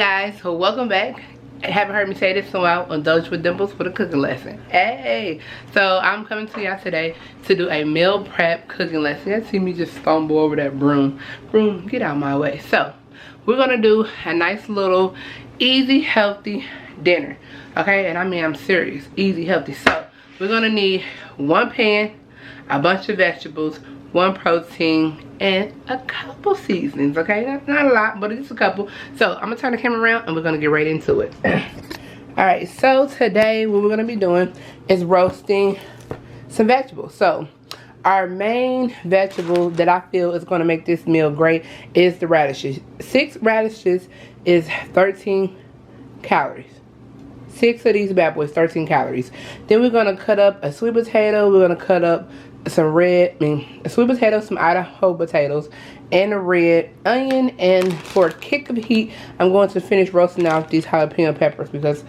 guys, so welcome back. Haven't heard me say this in a while. Indulge with Dimples for the cooking lesson. Hey, so I'm coming to y'all today to do a meal prep cooking lesson. You see me just stumble over that broom. Get out of my way. So we're gonna do a nice little easy healthy dinner, okay? And I mean, I'm serious, easy healthy. So we're gonna need one pan, a bunch of vegetables, one protein, and a couple seasonings, okay? That's not a lot, but it's a couple. So I'm gonna turn the camera around and we're gonna get right into it. All right, so today what we're gonna be doing is roasting some vegetables. So our main vegetable that I feel is gonna make this meal great is the radishes. 6 radishes is 13 calories. 6 of these bad boys, 13 calories. Then we're gonna cut up a sweet potato. We're gonna cut up some a sweet potato, some Idaho potatoes, and a red onion. And for a kick of heat, I'm going to finish roasting out these jalapeno peppers because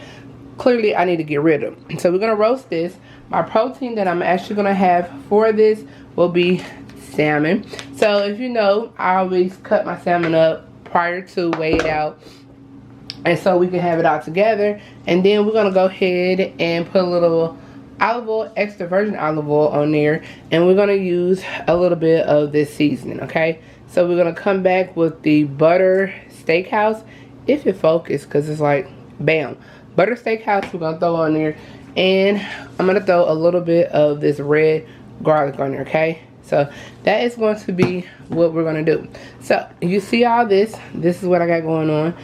clearly I need to get rid of them. So we're gonna roast this. My protein that I'm actually gonna have for this will be salmon. So if you know, I always cut my salmon up prior to weigh it out, and so we can have it all together. And then we're gonna go ahead and put a little olive oil, extra virgin olive oil on there, and we're gonna use a little bit of this seasoning, okay? So we're gonna come back with the butter steakhouse, if it focus, because it's like bam, butter steakhouse. We're gonna throw on there, and I'm gonna throw a little bit of this red garlic on there, okay? So that is going to be what we're gonna do. So you see all this is what I got going on.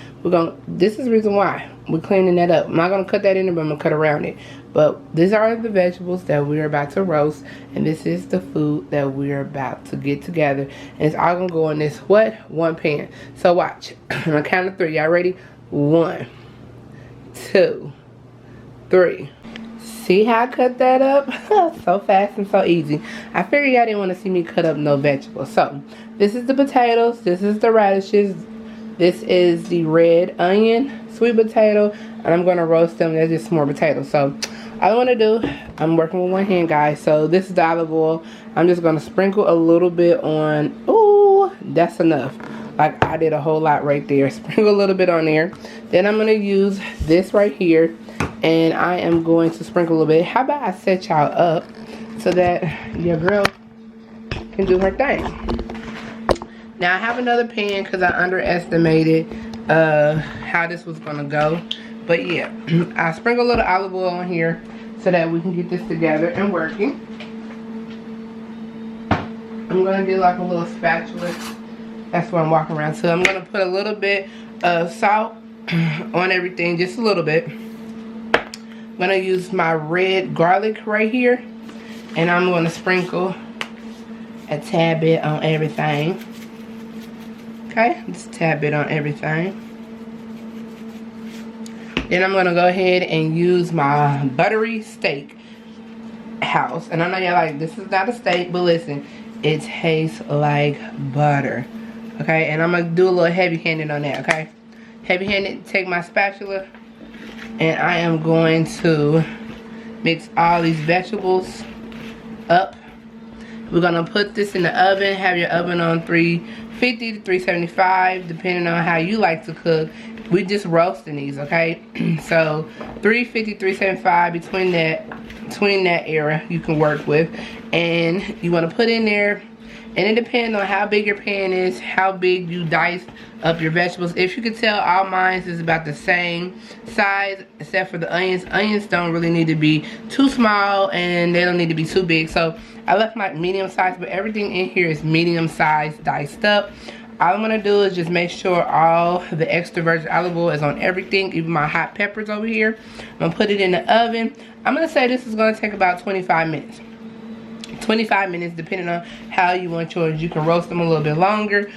This is the reason why we're cleaning that up. I'm not gonna cut that in there, but I'm gonna cut around it. But these are the vegetables that we're about to roast, and this is the food that we're about to get together, and it's all gonna go in this one pan. So watch. On a count of 3. Y'all ready? 1, 2, 3. See how I cut that up? So fast and so easy. I figured y'all didn't want to see me cut up no vegetables. So this is the potatoes, this is the radishes, this is the red onion, sweet potato, and I'm gonna roast them. There's just more potatoes. So all I want to do, I'm working with one hand, guys. So this is the olive oil. I'm just gonna sprinkle a little bit on. Ooh, that's enough. Like I did a whole lot right there. Sprinkle a little bit on there. Then I'm gonna use this right here, and I am going to sprinkle a little bit. How about I set y'all up so that your girl can do her thing. Now I have another pan because I underestimated how this was gonna go. But yeah, I sprinkle a little olive oil on here so that we can get this together and working. I'm gonna get like a little spatula. That's what I'm walking around. So I'm gonna put a little bit of salt on everything, just a little bit. I'm gonna use my red garlic right here, and I'm gonna sprinkle a tad bit on everything. Okay, just a tad bit on everything. Then I'm gonna go ahead and use my buttery steak house. And I know y'all like, this is not a steak, but listen, it tastes like butter. Okay, and I'm gonna do a little heavy-handed on that, okay? Heavy-handed, take my spatula, and I am going to mix all these vegetables up. We're gonna put this in the oven. Have your oven on 350 to 375, depending on how you like to cook. We just roasting these, okay? So 350, 375, between that area you can work with. And you wanna put in there, and it depends on how big your pan is, how big you dice up your vegetables. If you can tell, all mine is about the same size except for the onions. Onions don't really need to be too small, and they don't need to be too big. So I left my medium size, but everything in here is medium size diced up. All I'm gonna do is just make sure all the extra virgin olive oil is on everything, even my hot peppers over here. I'm gonna put it in the oven. I'm gonna say this is gonna take about 25 minutes. 25 minutes, depending on how you want yours. You can roast them a little bit longer,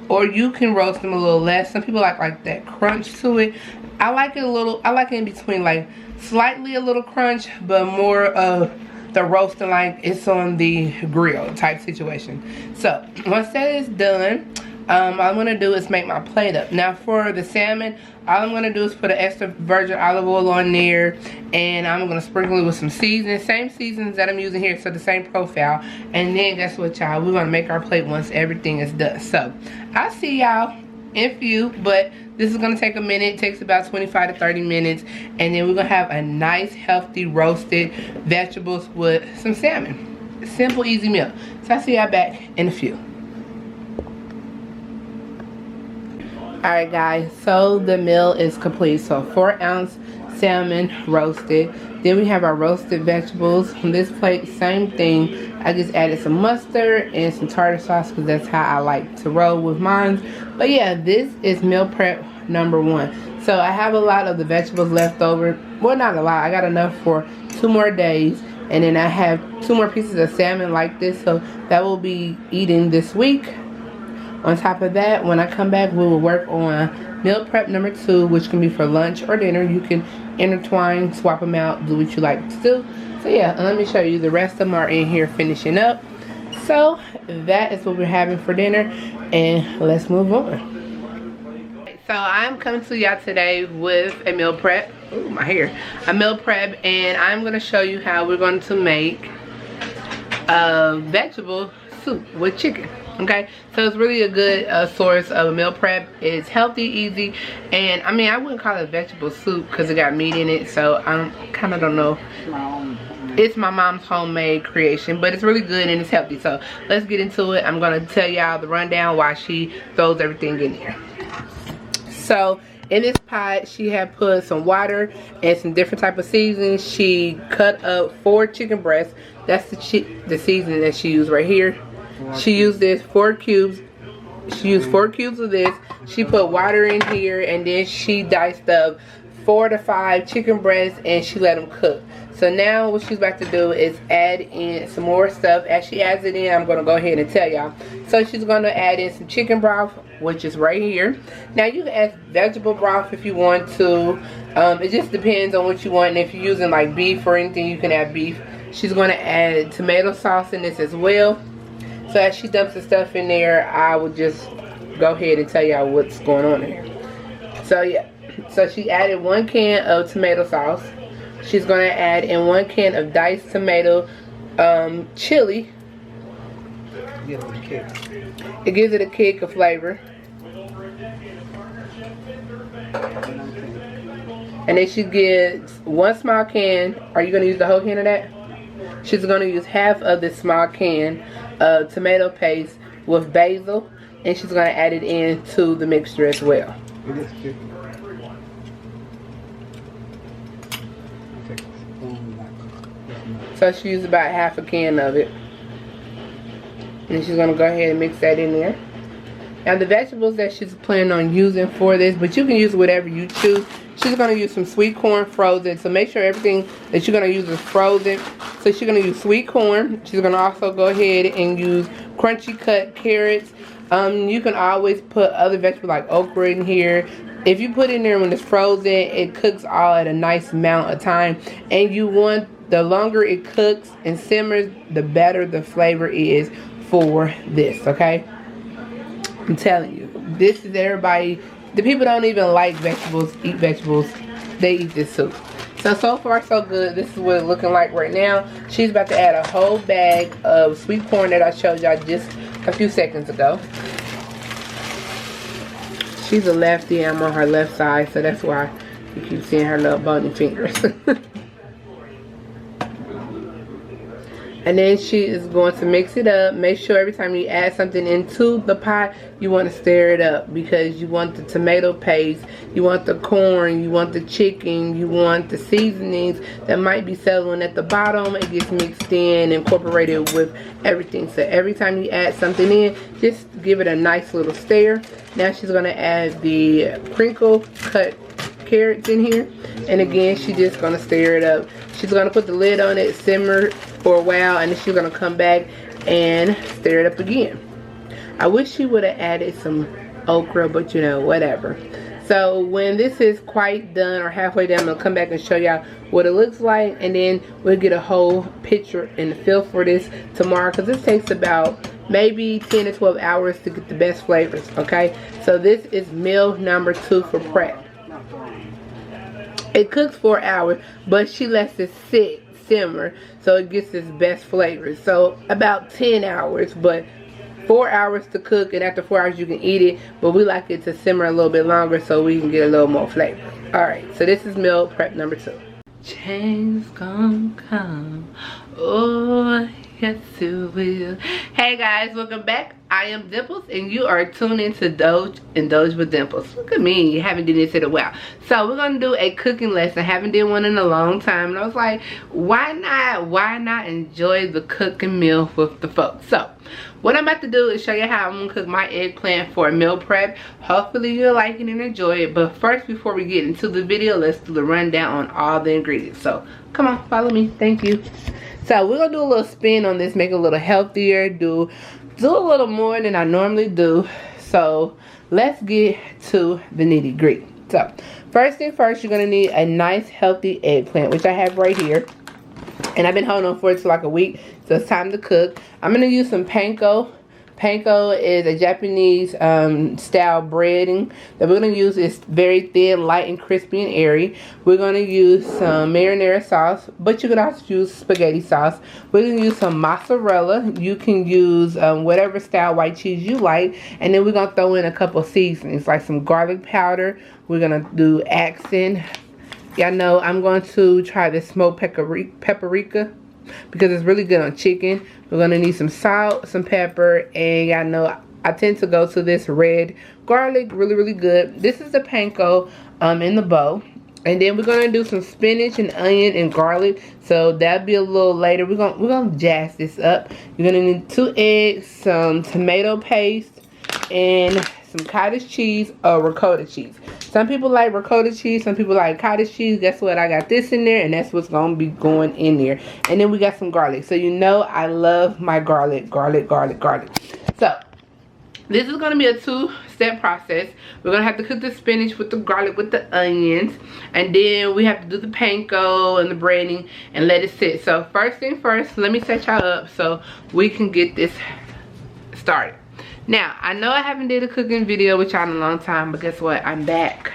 or you can roast them a little less. Some people like that crunch to it. I like it a little, I like it in between, like slightly a little crunch, but more of the roasting like it's on the grill type situation. So once that is done, all I'm gonna do is make my plate up. Now for the salmon, all I'm gonna do is put an extra virgin olive oil on there, and I'm gonna sprinkle it with some seasoning, same seasonings that I'm using here, so the same profile. And then guess what, y'all, we're gonna make our plate once everything is done. So I'll see y'all in a few, but this is gonna take a minute. It takes about 25 to 30 minutes, and then we're gonna have a nice healthy roasted vegetables with some salmon. Simple, easy meal. So I'll see y'all back in a few. Alright guys, so the meal is complete. So 4-ounce salmon roasted. Then we have our roasted vegetables. On this plate, same thing. I just added some mustard and some tartar sauce because that's how I like to roll with mine. But yeah, this is meal prep number 1. So I have a lot of the vegetables left over. Well, not a lot. I got enough for 2 more days. And then I have 2 more pieces of salmon like this. So that will be eating this week. On top of that, when I come back, we will work on meal prep number 2, which can be for lunch or dinner. You can intertwine, swap them out, do what you like to do. So yeah, let me show you. The rest of them are in here finishing up. So that is what we're having for dinner, and let's move on. So I'm coming to y'all today with a meal prep. Ooh, my hair. A meal prep, and I'm going to show you how we're going to make a vegetable soup with chicken. Okay, so it's really a good source of a meal prep. It's healthy, easy, and I mean, I wouldn't call it a vegetable soup because it got meat in it, so I kind of don't know. It's my mom's homemade creation, but it's really good and it's healthy. So let's get into it. I'm gonna tell y'all the rundown while she throws everything in here. So in this pot, she had put some water and some different type of seasonings. She cut up 4 chicken breasts. That's the seasoning that she used right here. She used this 4 cubes. She used 4 cubes of this. She put water in here, and then she diced up 4 to 5 chicken breasts, and she let them cook. So now what she's about to do is add in some more stuff. As she adds it in, I'm going to go ahead and tell y'all. So she's going to add in some chicken broth, which is right here. Now you can add vegetable broth if you want to. It just depends on what you want. And if you're using like beef or anything, you can add beef. She's going to add tomato sauce in this as well. So as she dumps the stuff in there, I will just go ahead and tell y'all what's going on in here. So yeah, so she added 1 can of tomato sauce. She's going to add in 1 can of diced tomato chili. It gives it a kick of flavor. And then she gets 1 small can. Are you going to use the whole can of that? She's going to use half of this small can of tomato paste with basil, and she's going to add it into the mixture as well. So she used about half a can of it, and she's going to go ahead and mix that in there. Now the vegetables that she's planning on using for this, but you can use whatever you choose. She's going to use some sweet corn frozen. So make sure everything that you're going to use is frozen. So she's going to use sweet corn. She's going to also go ahead and use crunchy cut carrots. You can always put other vegetables like okra in here. If you put it in there when it's frozen, it cooks all at a nice amount of time. And you want, the longer it cooks and simmers, the better the flavor is for this, okay? I'm telling you, this is everybody. The people don't even like vegetables, eat vegetables. They eat this soup. So far so good. This is what it's looking like right now. She's about to add a whole bag of sweet corn that I showed y'all just a few seconds ago. She's a lefty. I'm on her left side, so that's why you keep seeing her little bony fingers. And then she is going to mix it up. Make sure every time you add something into the pot, you want to stir it up, because you want the tomato paste, you want the corn, you want the chicken, you want the seasonings that might be settling at the bottom. It gets mixed in, incorporated with everything. So every time you add something in, just give it a nice little stir. Now she's going to add the crinkle cut carrots in here, and again she's just going to stir it up. She's going to put the lid on it, simmer for a while, and then she's going to come back and stir it up again. I wish she would have added some okra, but you know, whatever. So when this is quite done or halfway done, I'm going to come back and show y'all what it looks like, and then we'll get a whole picture and the feel for this tomorrow, because this takes about maybe 10 to 12 hours to get the best flavors, okay? So this is meal number 2 for prep. It cooks 4 hours, but she lets it simmer, so it gets its best flavors. So about 10 hours, but 4 hours to cook, and after 4 hours you can eat it, but we like it to simmer a little bit longer so we can get a little more flavor. Alright, so this is meal prep number 2. Change gonna come, oh yes it will. Hey guys, welcome back. I am Dimples and you are tuned into Indulge with Dimples. Look at me, you haven't done this in a while. So we're gonna do a cooking lesson. Haven't done one in a long time, and I was like, why not enjoy the cooking meal with the folks? So what I'm about to do is show you how I'm gonna cook my eggplant for a meal prep. Hopefully you'll like it and enjoy it. But first, before we get into the video, let's do the rundown on all the ingredients. So come on, follow me. Thank you. So we're gonna do a little spin on this, make it a little healthier, do a little more than I normally do. So let's get to the nitty gritty. So first thing first, you're gonna need a nice healthy eggplant, which I have right here, and I've been holding on for it for like a week, so it's time to cook. I'm gonna use some panko. Panko is a Japanese style breading that we're going to use. Is very thin, light, and crispy and airy. We're going to use some marinara sauce, but you can also use spaghetti sauce. We're going to use some mozzarella. You can use whatever style white cheese you like. And then we're going to throw in a couple seasonings like some garlic powder. We're going to do accent. Y'all know I'm going to try the smoked paprika, because it's really good on chicken. We're going to need some salt, some pepper, and y'all know I tend to go to this red garlic. Really good. This is the panko in the bowl. And then we're going to do some spinach and onion and garlic. So that'll be a little later. We're going to jazz this up. You're going to need 2 eggs, some tomato paste, and some cottage cheese or ricotta cheese. Some people like ricotta cheese, some people like cottage cheese. Guess what? I got this in there, and that's what's going to be going in there. And then we got some garlic. So you know I love my garlic. So this is going to be a 2-step process. We're going to have to cook the spinach with the garlic with the onions, and then we have to do the panko and the breading and let it sit. So first thing first, let me set y'all up so we can get this started. Now, I know I haven't did a cooking video with y'all in a long time, but guess what? I'm back.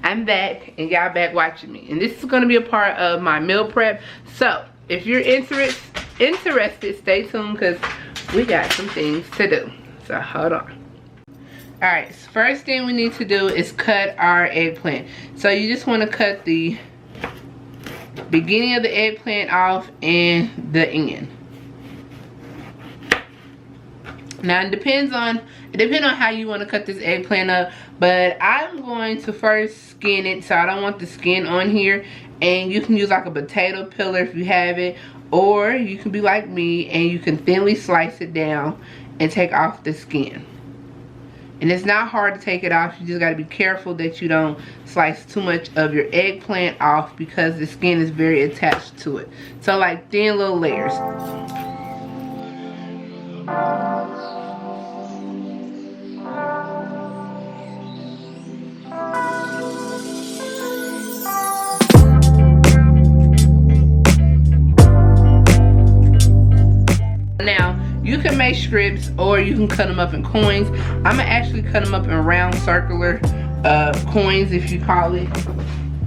I'm back, and y'all back watching me. And this is going to be a part of my meal prep. So, if you're interested, stay tuned, because we got some things to do. So, hold on. Alright, so first thing we need to do is cut our eggplant. So, you just want to cut the beginning of the eggplant off and the end. Now it depends on how you want to cut this eggplant up, but I'm going to first skin it, so I don't want the skin on here. And you can use like a potato peeler if you have it, or you can be like me and you can thinly slice it down and take off the skin. And it's not hard to take it off. You just got to be careful that you don't slice too much of your eggplant off, because the skin is very attached to it. So like thin little layers. Now, you can make strips or you can cut them up in coins. I'm gonna actually cut them up in round circular coins, if you call it,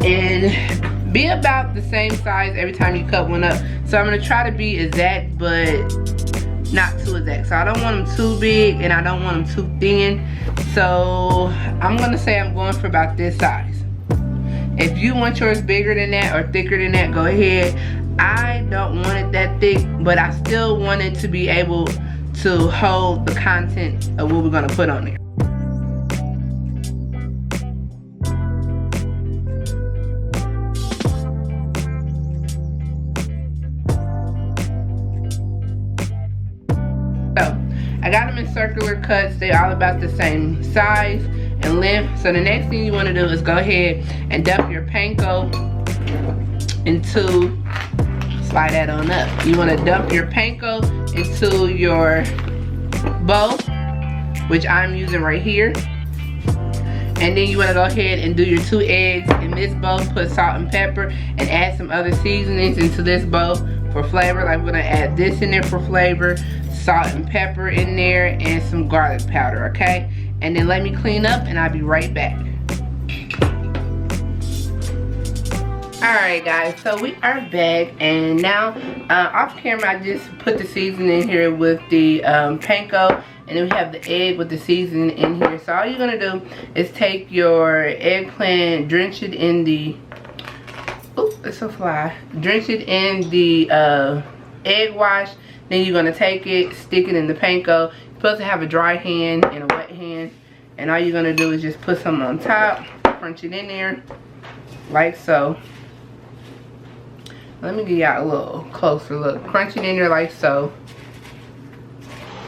and be about the same size every time you cut one up. So I'm gonna try to be exact, but not too exact. So I don't want them too big and I don't want them too thin. So I'm gonna say I'm going for about this size. If you want yours bigger than that or thicker than that, go ahead. I don't want it that thick, but I still want it to be able to hold the content of what we're gonna put on there. So I got them in circular cuts. They're all about the same size and length. So the next thing you want to do is go ahead and dump your panko into, slide that on up. You want to dump your panko into your bowl, which I'm using right here. And then you want to go ahead and do your 2 eggs in this bowl. Put salt and pepper and add some other seasonings into this bowl for flavor. Like we're going to add this in there for flavor, salt and pepper in there, and some garlic powder, okay? And then let me clean up and I'll be right back. Alright guys, so we are back, and now off camera I just put the seasoning in here with the panko, and then we have the egg with the seasoning in here. So all you're going to do is take your eggplant, drench it in the, oh, it's a fly, drench it in the egg wash. Then you're going to take it, stick it in the panko. You're supposed to have a dry hand and a wet hand, and all you're going to do is just put something on top, crunch it in there like so. Let me give y'all a little closer look. Crunch it in there like so.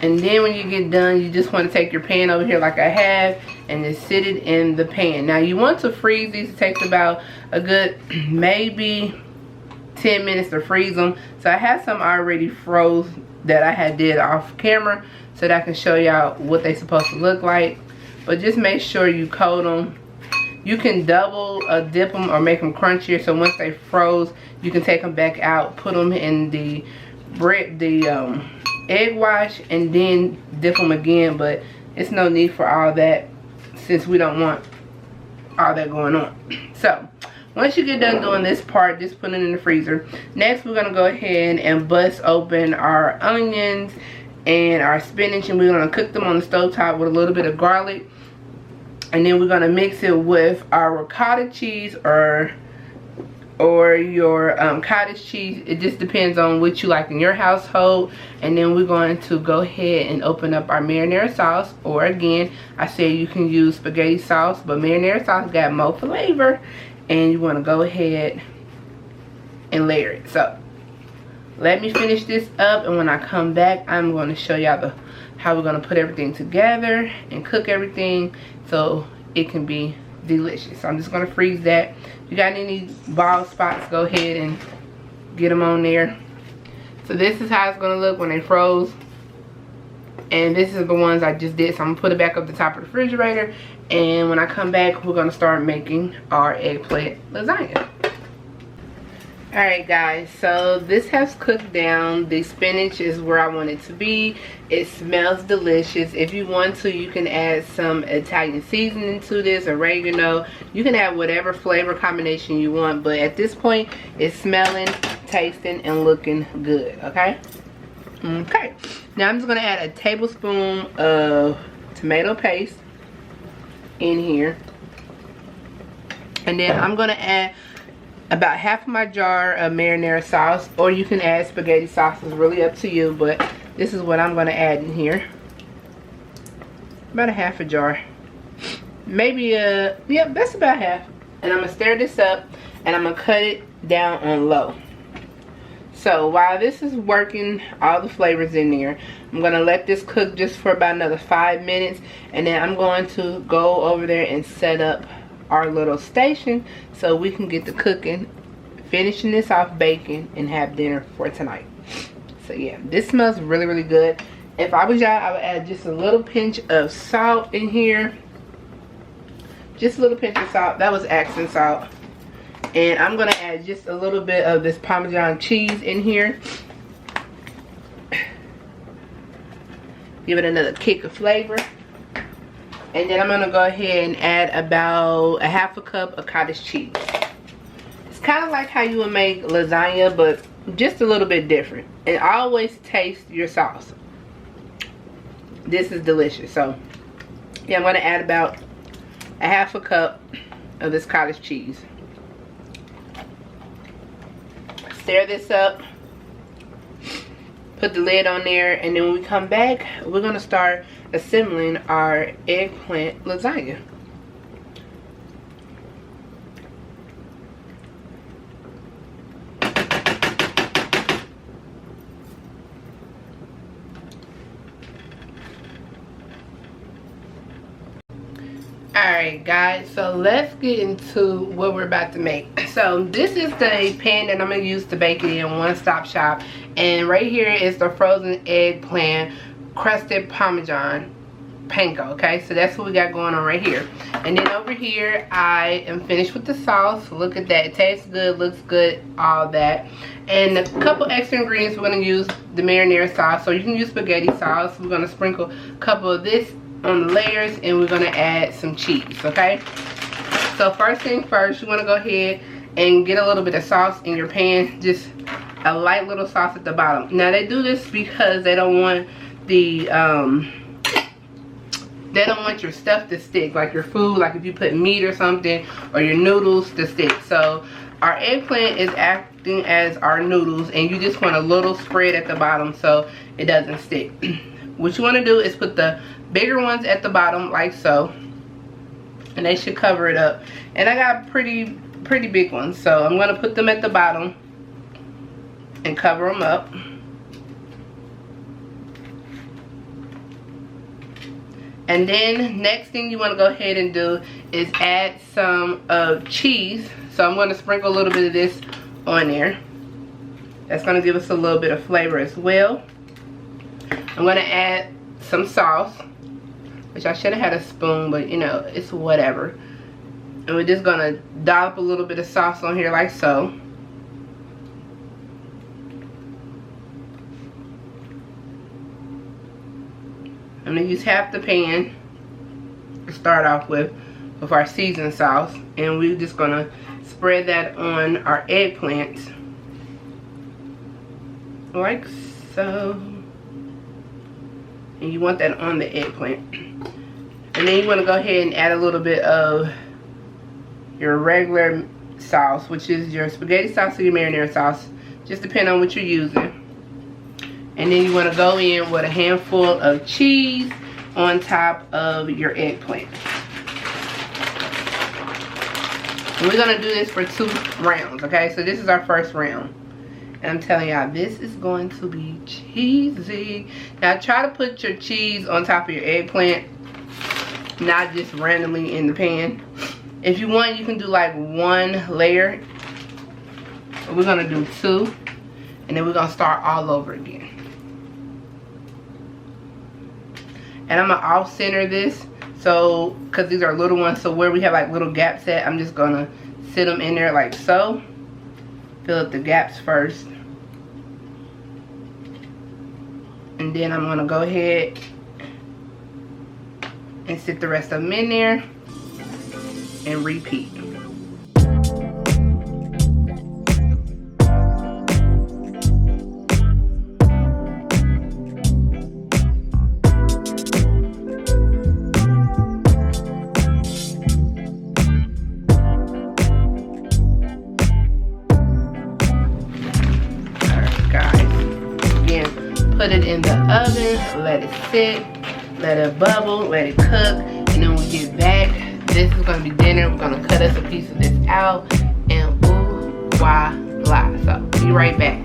And then when you get done, you just want to take your pan over here like I have and just sit it in the pan. Now you want to freeze these. It takes about a good maybe 10 minutes to freeze them. So I have some already froze that I had did off camera so that I can show y'all what they're supposed to look like. But just make sure you coat them. You can double dip them or make them crunchier, so once they froze you can take them back out, put them in the egg wash, and then dip them again. But it's no need for all that since we don't want all that going on. So once you get done doing this part, just put it in the freezer. Next we're going to go ahead and bust open our onions and our spinach, and we're going to cook them on the stovetop with a little bit of garlic. And then we're going to mix it with our ricotta cheese or your cottage cheese. It just depends on what you like in your household. And then we're going to go ahead and open up our marinara sauce. Or again, I said you can use spaghetti sauce, but marinara sauce got more flavor. And you want to go ahead and layer it. So let me finish this up, and when I come back I'm going to show y'all how we're going to put everything together and cook everything so it can be delicious. So I'm just going to freeze that. If you got any bald spots, go ahead and get them on there. So this is how it's going to look when they froze, and this is the ones I just did. So I'm going to put it back up the top of the refrigerator, and when I come back we're going to start making our eggplant lasagna. Alright guys, so this has cooked down. The spinach is where I want it to be. It smells delicious. If you want to, you can add some Italian seasoning to this, oregano. You can add whatever flavor combination you want, but at this point it's smelling, tasting, and looking good. Okay? Okay. Now I'm just going to add a tablespoon of tomato paste in here. And then I'm going to add about half of my jar of marinara sauce, or you can add spaghetti sauce. It's really up to you, but this is what I'm going to add in here. About a half a jar. Maybe yep, that's about half. And I'm going to stir this up, and I'm going to cut it down on low. So while this is working all the flavors in there, I'm going to let this cook just for about another 5 minutes, and then I'm going to go over there and set up our little station so we can get to cooking, finishing this off baking, and have dinner for tonight. So yeah, this smells really, really good. If I was y'all, I would add just a little pinch of salt in here. Just a little pinch of salt. That was accent salt. And I'm gonna add just a little bit of this Parmesan cheese in here. Give it another kick of flavor. And then I'm going to go ahead and add about a half a cup of cottage cheese. It's kind of like how you would make lasagna, but just a little bit different. And always taste your sauce. This is delicious. So, yeah, I'm going to add about a half a cup of this cottage cheese. Stir this up. Put the lid on there, and then when we come back, we're going to start assembling our eggplant lasagna. Alright guys, so let's get into what we're about to make. So this is the pan that I'm going to use to bake it in, One Stop Shop. And right here is the frozen eggplant crusted Parmesan panko. Okay, so that's what we got going on right here. And then over here I am finished with the sauce. Look at that, it tastes good, looks good, all that. And a couple extra ingredients, we're going to use the marinara sauce. So you can use spaghetti sauce. We're going to sprinkle a couple of this on the layers, and we're going to add some cheese. Okay, so first thing first, you want to go ahead and get a little bit of sauce in your pan, just a light little sauce at the bottom. Now they do this because they don't want the they don't want your stuff to stick, like your food, like if you put meat or something, or your noodles to stick. So our eggplant is acting as our noodles, and you just want a little spread at the bottom so it doesn't stick. What you want to do is put the bigger ones at the bottom like so, and they should cover it up. And I got pretty big ones, so I'm going to put them at the bottom and cover them up. And then next thing you want to go ahead and do is add some cheese. So I'm going to sprinkle a little bit of this on there. That's going to give us a little bit of flavor as well. I'm going to add some sauce, which I should have had a spoon, but you know, it's whatever. And we're just going to dollop a little bit of sauce on here like so. I'm going to use half the pan to start off with our seasoned sauce. And we're just going to spread that on our eggplants. Like so. And you want that on the eggplant. And then you want to go ahead and add a little bit of your regular sauce, which is your spaghetti sauce or your marinara sauce. Just depending on what you're using. And then you want to go in with a handful of cheese on top of your eggplant. And we're going to do this for 2 rounds, okay? So this is our first round. And I'm telling y'all, this is going to be cheesy. Now try to put your cheese on top of your eggplant, not just randomly in the pan. If you want, you can do like 1 layer. But we're going to do 2. And then we're going to start all over again. And I'm going to off-center this, so, because these are little ones, so where we have like little gaps at, I'm just going to sit them in there like so. Fill up the gaps first. And then I'm going to go ahead and sit the rest of them in there and repeat. Put it in the oven, let it sit, let it bubble, let it cook, and then when we get back, this is going to be dinner. We're going to cut us a piece of this out, and ooh, voila. So, be right back.